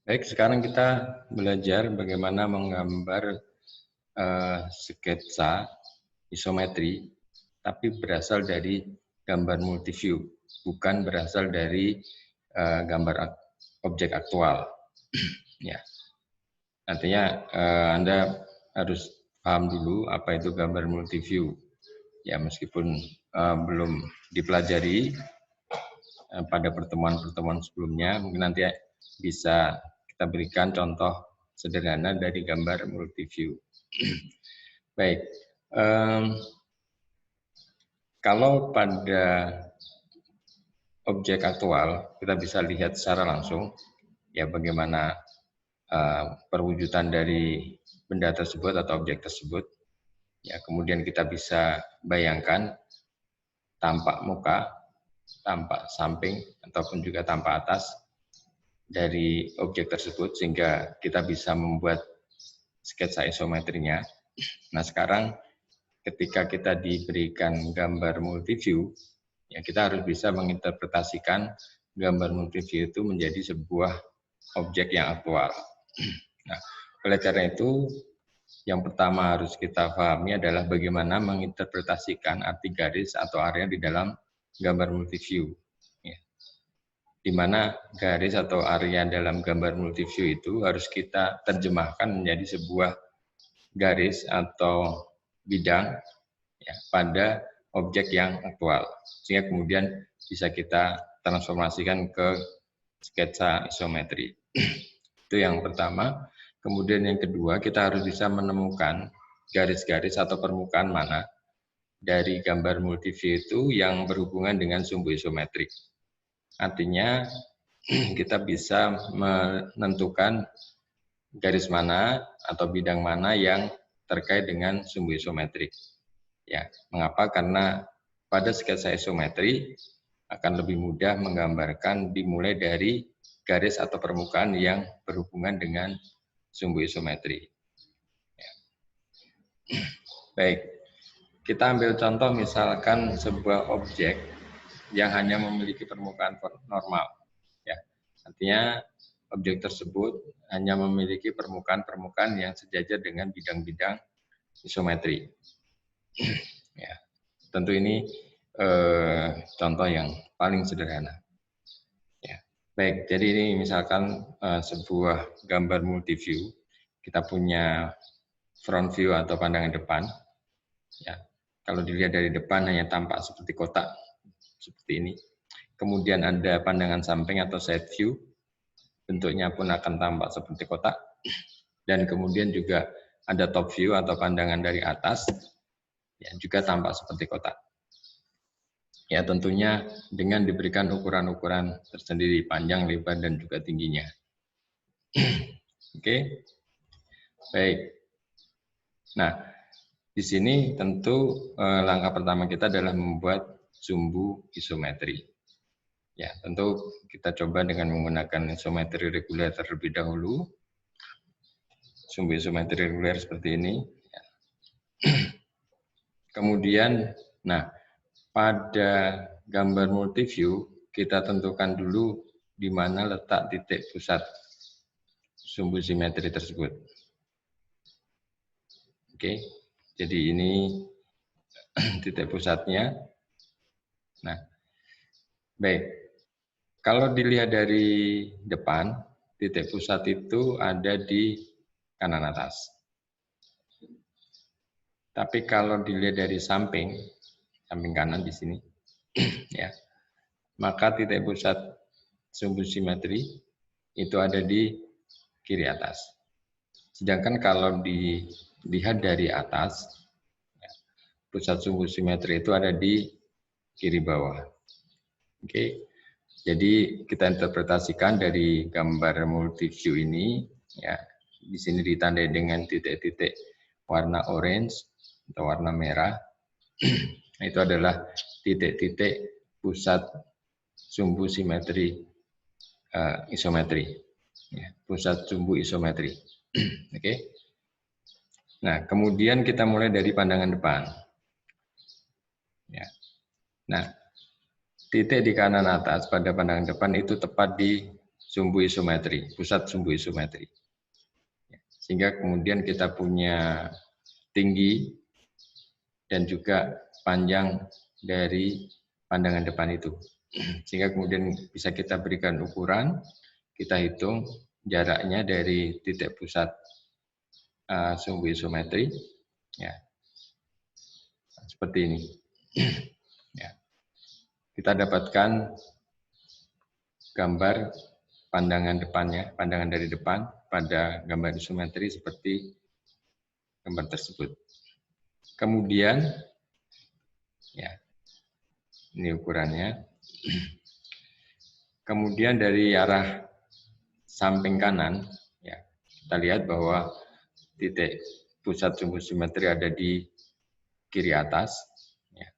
Baik, sekarang kita belajar bagaimana menggambar sketsa isometri, tapi berasal dari gambar multiview, bukan berasal dari gambar objek aktual. Ya, artinya Anda harus paham dulu apa itu gambar multiview. Ya, meskipun belum dipelajari pada pertemuan-pertemuan sebelumnya, mungkin nanti bisa kita berikan contoh sederhana dari gambar multiview. Baik, kalau pada objek aktual kita bisa lihat secara langsung ya bagaimana perwujudan dari benda tersebut atau objek tersebut. Ya, kemudian kita bisa bayangkan tampak muka, tampak samping ataupun juga tampak atas dari objek tersebut sehingga kita bisa membuat sketsa isometrinya. Nah, sekarang ketika kita diberikan gambar multiview, ya kita harus bisa menginterpretasikan gambar multiview itu menjadi sebuah objek yang aktual. Nah, oleh karena itu, yang pertama harus kita pahami adalah bagaimana menginterpretasikan arti garis atau area di dalam gambar multiview. Ya. Di mana garis atau area dalam gambar multiview itu harus kita terjemahkan menjadi sebuah garis atau bidang ya, pada objek yang aktual. Sehingga kemudian bisa kita transformasikan ke sketsa isometri. Itu yang pertama. Kemudian yang kedua, kita harus bisa menemukan garis-garis atau permukaan mana dari gambar multiview itu yang berhubungan dengan sumbu isometrik. Artinya kita bisa menentukan garis mana atau bidang mana yang terkait dengan sumbu isometrik. Ya, mengapa? Karena pada sketsa isometri akan lebih mudah menggambarkan dimulai dari garis atau permukaan yang berhubungan dengan sumbu isometri. Ya. Baik, kita ambil contoh misalkan sebuah objek yang hanya memiliki permukaan normal. Ya, artinya objek tersebut hanya memiliki permukaan-permukaan yang sejajar dengan bidang-bidang isometri. Ya, tentu ini contoh yang paling sederhana. Ya, baik. Jadi ini misalkan sebuah gambar multiview, kita punya front view atau pandangan depan. Ya, kalau dilihat dari depan hanya tampak seperti kotak seperti ini. Kemudian ada pandangan samping atau side view, bentuknya pun akan tampak seperti kotak. Dan kemudian juga ada top view atau pandangan dari atas, ya, juga tampak seperti kotak. Ya, tentunya dengan diberikan ukuran-ukuran tersendiri, panjang, lebar, dan juga tingginya. Oke, baik. Nah, di sini tentu langkah pertama kita adalah membuat sumbu isometri. Ya, tentu kita coba dengan menggunakan isometri reguler terlebih dahulu. Sumbu isometri reguler seperti ini. Ya. Kemudian, nah, pada gambar multiview, kita tentukan dulu di mana letak titik pusat sumbu simetri tersebut. Oke, jadi ini titik pusatnya. Nah, baik. Kalau dilihat dari depan, titik pusat itu ada di kanan atas. Tapi kalau dilihat dari samping kanan di sini, ya, maka titik pusat sumbu simetri itu ada di kiri atas. Sedangkan kalau dilihat dari atas, ya, pusat sumbu simetri itu ada di kiri bawah. Oke, jadi kita interpretasikan dari gambar multiview ini, ya, di sini ditandai dengan titik-titik warna orange atau warna merah. Itu adalah titik-titik pusat sumbu simetri isometri, ya, pusat sumbu isometri. Oke. Nah, kemudian kita mulai dari pandangan depan. Ya. Nah, titik di kanan atas pada pandangan depan itu tepat di sumbu isometri, pusat sumbu isometri. Sehingga kemudian kita punya tinggi dan juga panjang dari pandangan depan itu. Sehingga kemudian bisa kita berikan ukuran, kita hitung jaraknya dari titik pusat sumbu isometri, ya, seperti ini. Ya. Kita dapatkan gambar pandangan depannya, pandangan dari depan pada gambar isometri seperti gambar tersebut. Kemudian, ya, ini ukurannya. Kemudian dari arah samping kanan, ya, kita lihat bahwa titik pusat sumbu isometri ada di kiri atas. Ya.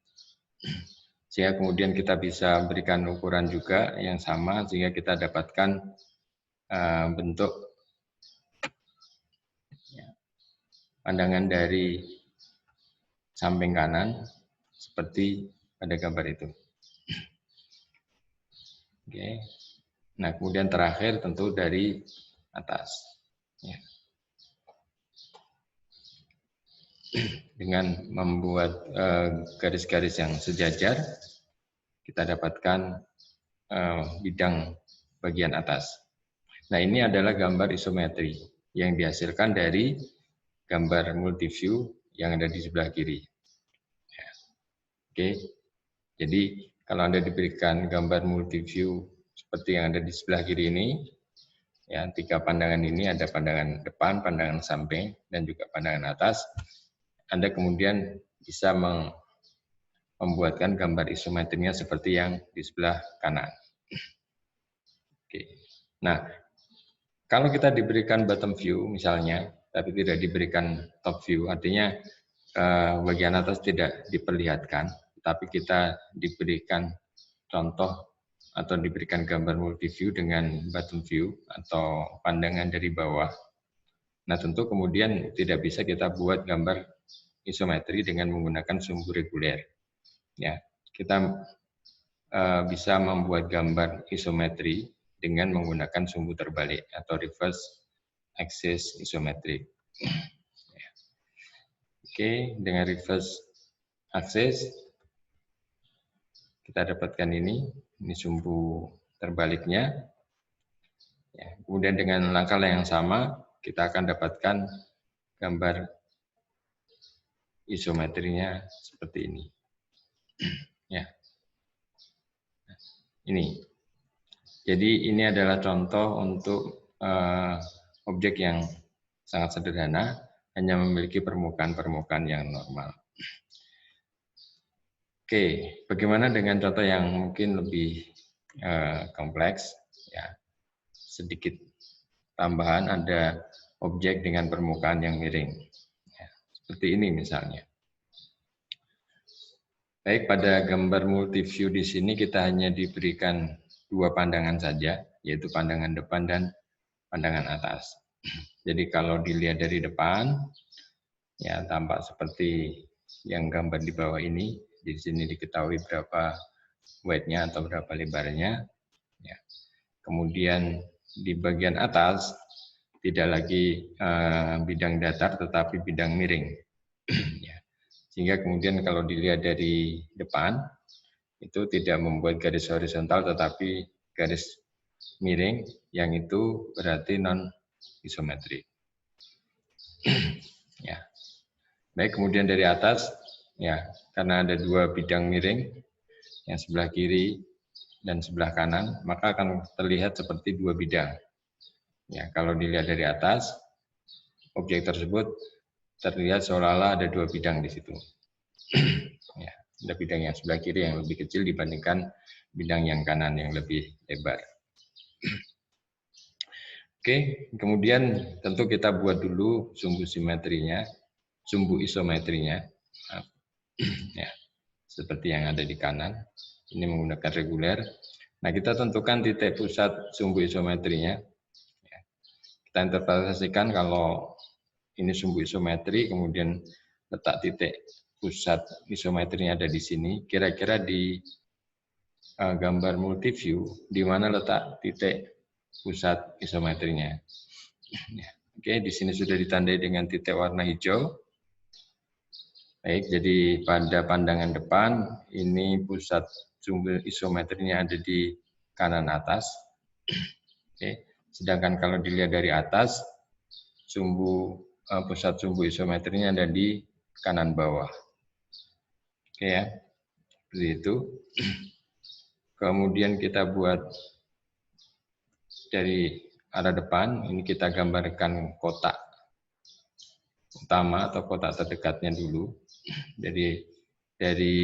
Sehingga kemudian kita bisa berikan ukuran juga yang sama sehingga kita dapatkan bentuk pandangan dari samping kanan seperti pada gambar itu. Oke. Nah, kemudian terakhir tentu dari atas. Ya. Dengan membuat garis-garis yang sejajar, kita dapatkan bidang bagian atas. Nah, ini adalah gambar isometri yang dihasilkan dari gambar multiview yang ada di sebelah kiri. Ya. Oke, jadi kalau Anda diberikan gambar multiview seperti yang ada di sebelah kiri ini, ya, 3 pandangan ini ada pandangan depan, pandangan samping, dan juga pandangan atas. Anda kemudian bisa membuatkan gambar isometrinya seperti yang di sebelah kanan. Oke. Nah, kalau kita diberikan bottom view misalnya, tapi tidak diberikan top view, artinya bagian atas tidak diperlihatkan, tapi kita diberikan contoh atau diberikan gambar multiview dengan bottom view atau pandangan dari bawah. Nah, tentu kemudian tidak bisa kita buat gambar isometri dengan menggunakan sumbu reguler. Ya, kita bisa membuat gambar isometri dengan menggunakan sumbu terbalik atau reverse axis isometri. Oke, dengan reverse axis kita dapatkan ini sumbu terbaliknya. Ya, kemudian dengan langkah yang sama kita akan dapatkan gambar isometrinya seperti ini. Ya. Ini. Jadi ini adalah contoh untuk objek yang sangat sederhana, hanya memiliki permukaan-permukaan yang normal. Oke, bagaimana dengan contoh yang mungkin lebih kompleks? Ya, sedikit tambahan, ada objek dengan permukaan yang miring. Ya, seperti ini misalnya. Baik, pada gambar multiview di sini kita hanya diberikan 2 pandangan saja, yaitu pandangan depan dan pandangan atas. Jadi kalau dilihat dari depan, ya tampak seperti yang gambar di bawah ini. Di sini diketahui berapa width-nya atau berapa lebarnya. Ya. Kemudian di bagian atas tidak lagi bidang datar, tetapi bidang miring. Ya. Sehingga kemudian kalau dilihat dari depan, itu tidak membuat garis horizontal tetapi garis miring, yang itu berarti non-isometri. Ya. Baik, kemudian dari atas, ya karena ada 2 bidang miring, yang sebelah kiri dan sebelah kanan, maka akan terlihat seperti 2 bidang. Ya, kalau dilihat dari atas, objek tersebut terlihat seolah-olah ada 2 bidang di situ. Ya, ada bidang yang sebelah kiri yang lebih kecil dibandingkan bidang yang kanan yang lebih lebar. Oke, kemudian tentu kita buat dulu sumbu simetrinya, sumbu isometrinya. Ya, seperti yang ada di kanan. Ini menggunakan reguler. Nah, kita tentukan titik pusat sumbu isometrinya. Ya, kita interpretasikan kalau ini sumbu isometri, kemudian letak titik pusat isometrinya ada di sini. Kira-kira di gambar multiview, di mana letak titik pusat isometrinya. Oke, di sini sudah ditandai dengan titik warna hijau. Baik, jadi pada pandangan depan ini pusat sumbu isometrinya ada di kanan atas. Oke, sedangkan kalau dilihat dari atas, pusat sumbu isometrinya ada di kanan bawah. Oke ya, seperti itu. Kemudian kita buat dari arah depan, ini kita gambarkan kotak utama atau kotak terdekatnya dulu. Jadi dari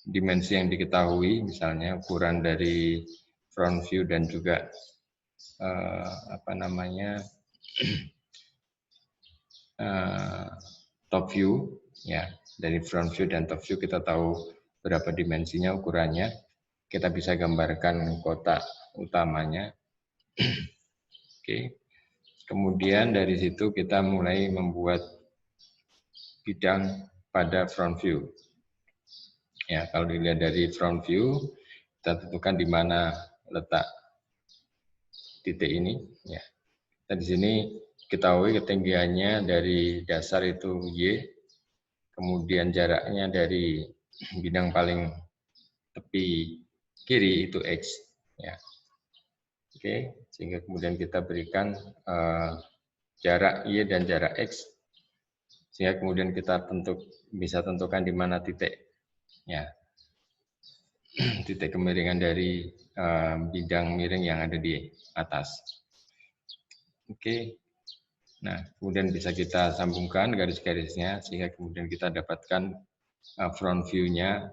dimensi yang diketahui, misalnya ukuran dari front view dan juga top view, ya dari front view dan top view kita tahu berapa dimensinya, ukurannya. Kita bisa gambarkan kotak utamanya. Oke. Kemudian dari situ kita mulai membuat bidang pada front view. Ya, kalau dilihat dari front view, kita tentukan di mana letak titik ini. Ya, dan di sini ketahui ketinggiannya dari dasar itu Y, kemudian jaraknya dari bidang paling tepi kiri itu X. Ya, oke, sehingga kemudian kita berikan jarak Y dan jarak X, sehingga kemudian kita bisa tentukan di mana titik, ya, titik kemiringan dari bidang miring yang ada di atas. Oke, nah kemudian bisa kita sambungkan garis-garisnya sehingga kemudian kita dapatkan front view-nya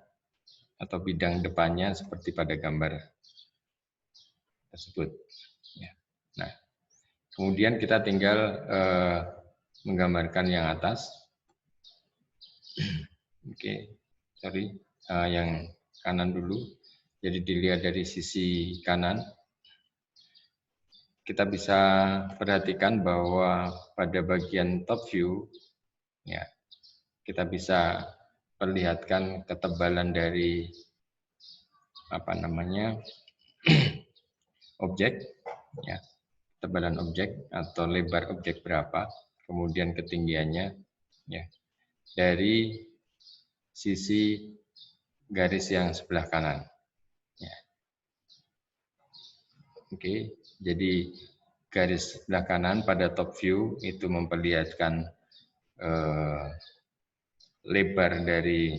atau bidang depannya seperti pada gambar tersebut. Ya. Nah, kemudian kita tinggal menggambarkan yang atas. Oke, sorry, yang kanan dulu. Jadi dilihat dari sisi kanan, kita bisa perhatikan bahwa pada bagian top view, ya, kita bisa perlihatkan ketebalan dari objek, ya, ketebalan objek atau lebar objek berapa, kemudian ketinggiannya, ya, dari sisi garis yang sebelah kanan. Ya. Oke, jadi garis sebelah kanan pada top view itu memperlihatkan lebar dari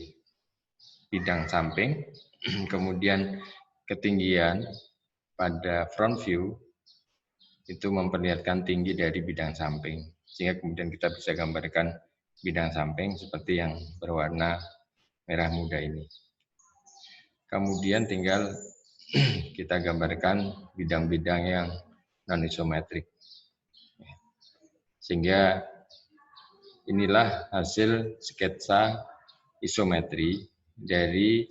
bidang samping, kemudian ketinggian pada front view itu memperlihatkan tinggi dari bidang samping, sehingga kemudian kita bisa gambarkan bidang samping seperti yang berwarna merah muda ini. Kemudian tinggal kita gambarkan bidang-bidang yang non-isometrik. Sehingga inilah hasil sketsa isometri dari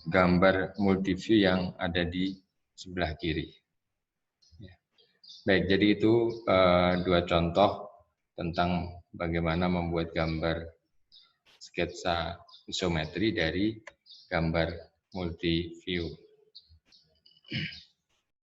gambar multiview yang ada di sebelah kiri. Baik, jadi itu dua contoh tentang bagaimana membuat gambar sketsa isometri dari gambar multiview.